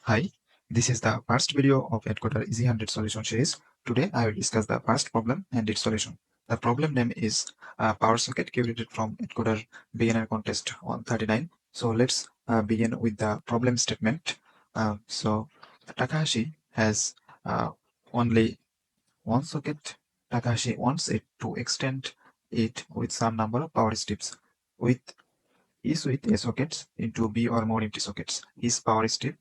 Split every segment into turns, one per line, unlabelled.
Hi, this is the first video of AtCoder Easy 100 solution series. Today I will discuss the first problem and its solution. The problem name is power socket curated from AtCoder beginner contest 139. So let's begin with the problem statement. Takahashi has only one socket. Takahashi wants it to extend it with some number of power strips with each with A sockets into B or more empty sockets. Each power strip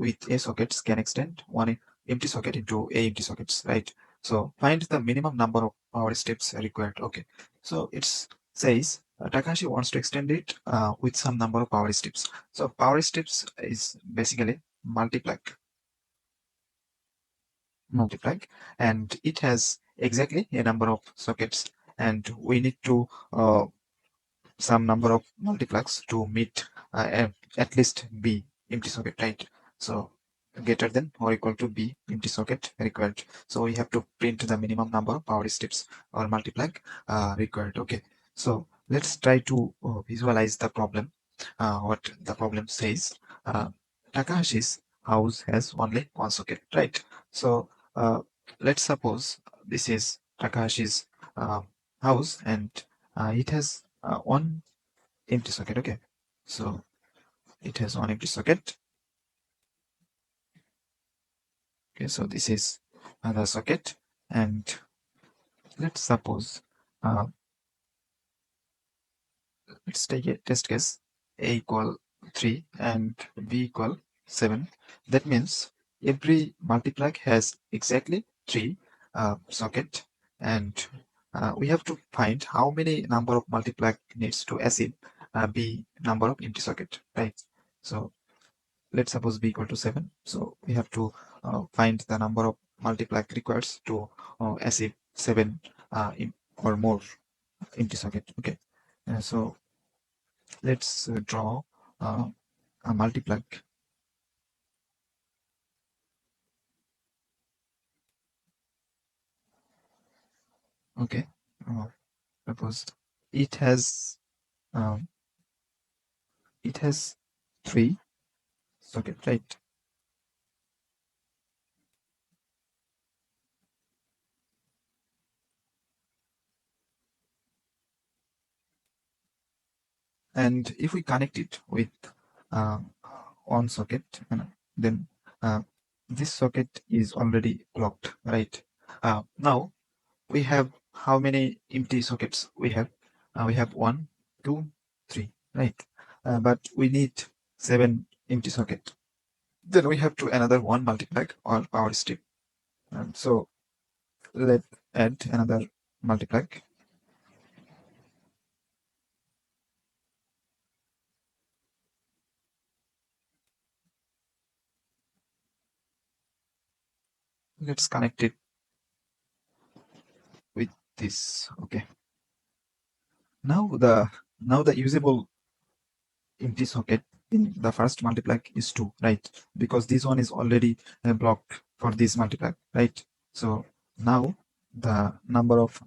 with A sockets can extend one empty socket into A empty sockets, right? So find the minimum number of power strips required. Okay, so it says Takashi wants to extend it with some number of power strips. So power strips is basically multiply, and it has exactly a number of sockets, and we need to some number of multiplexes to meet at least B empty socket, right? So greater than or equal to B empty socket required. So we have to print the minimum number of power strips or multiplex required. Okay, so let's try to visualize the problem. What the problem says, Takahashi's house has only one socket, right? So let's suppose this is Takahashi's house, and it has one empty socket. Okay, so it has one empty socket. Okay, so this is another socket, and let's suppose uh, let's take a test case: a equal 3 and b equal 7. That means every multiplex has exactly 3 socket, and we have to find how many number of multiplex needs to achieve b number of empty socket, right? So let's suppose b equal to 7. So we have to find the number of multiplex requires to achieve 7 or more empty socket. Okay, so let's draw uh, a multiplex. Okay, uh, suppose it has um, it has 3 socket, right? And if we connect it with uh, one socket, then uh, this socket is already blocked, right? Now we have how many empty sockets we have? We have 1, 2, 3, right? But we need 7 empty socket. Then we have to another one multiplex or power strip. So let's add another multiplex. Let's connect it with this. Okay. Now the usable empty socket in the first multiplex is 2, right? Because this one is already blocked for this multiplex, right? So now the number of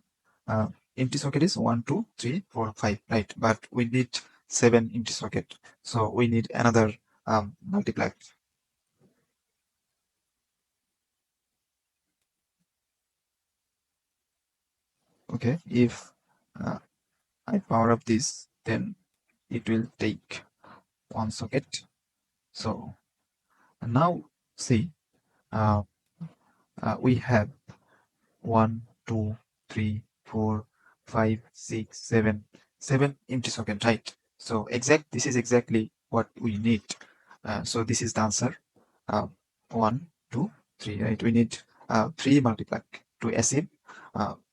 uh, empty socket is 1, 2, 3, 4, 5, right? But we need 7 empty socket, so we need another multiplex. Okay, if uh, I power up this, then it will take one socket. So now see, uh, we have 1, 2, 3, 4, 5, 6, 7, 7 empty socket, right? So this is exactly what we need. So this is the answer. Uh, 1, 2, 3, right? We need 3 multiplex to achieve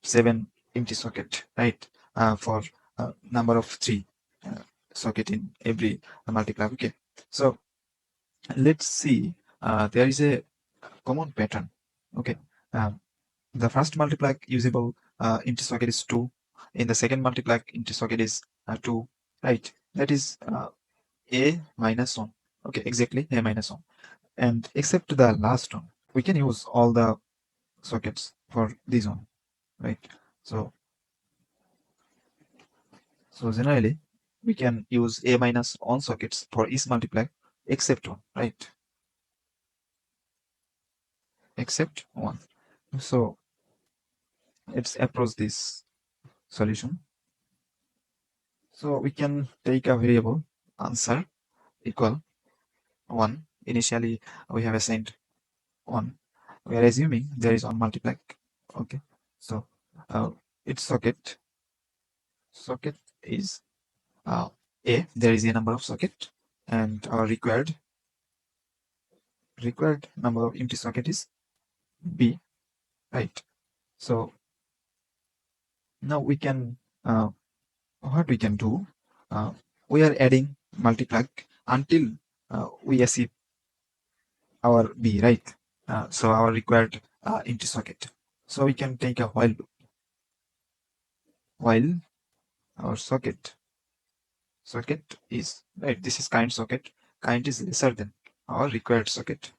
7 empty socket, right? For number of 3 uh, socket in every multiplex. Okay, so let's see. There is a common pattern. Okay, um, the first multiplex usable empty socket is 2. In the second multiplex empty socket is 2, right? That is a minus 1. Okay, exactly a minus 1. And except the last one, we can use all the sockets for this one, right? So generally we can use a minus 1 sockets for each multiplex except one, right? except 1. So let's approach this solution. So we can take a variable answer equal 1. Initially we have assigned 1. We are assuming there is 1 multiply. Okay, so uh, its socket is A. There is a number of socket, and our required number of empty socket is B, right? So now we can what we can do, uh, we are adding multiply until we achieve our B, right? So our required empty socket. So we can take a while loop. While our socket is right, this is current socket. Current is lesser than our required socket.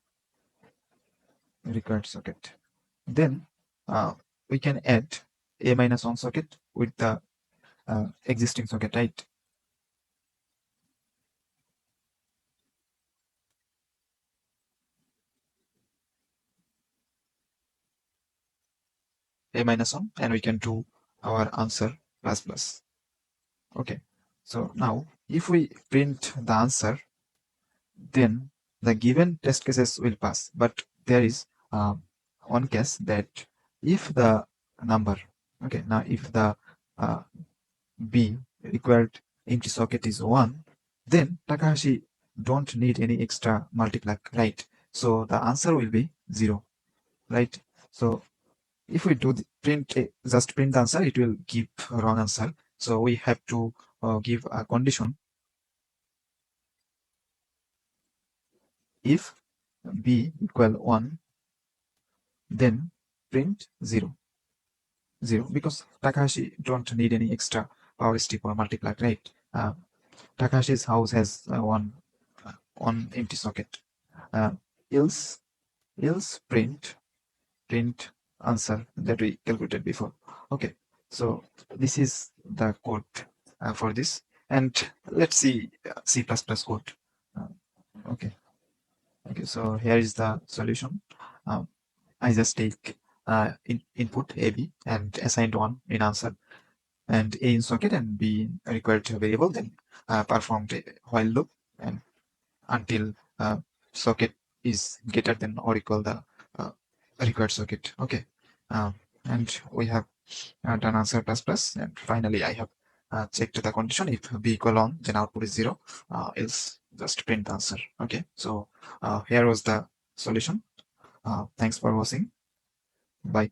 Then we can add a minus 1 socket with the existing socket, right? A minus 1, and we can do our answer plus plus. Okay, so now if we print the answer, then the given test cases will pass. But there is one case that if the number, okay, now if the uh, B required empty socket is 1, then Takahashi don't need any extra multiply, right? So the answer will be 0, right? So if we do the just print the answer, it will give a wrong answer. So we have to give a condition. If B equal 1, then print 0, 0, because Takahashi don't need any extra power strip or multiply, right? Takahashi's house has one empty socket. Uh, else print answer that we calculated before. Okay, so this is the code for this, and let's see C++ code. Uh, okay, so here is the solution. Um, I just take input AB and assigned 1 in answer, and A in socket and B in required variable, then performed a while loop and until socket is greater than or equal the uh, required socket. Okay, um, and we have done answer plus plus, and finally I have checked the condition. If B equal 1, then output is 0, else just print the answer. Okay, so here was the solution. Thanks for watching. Bye.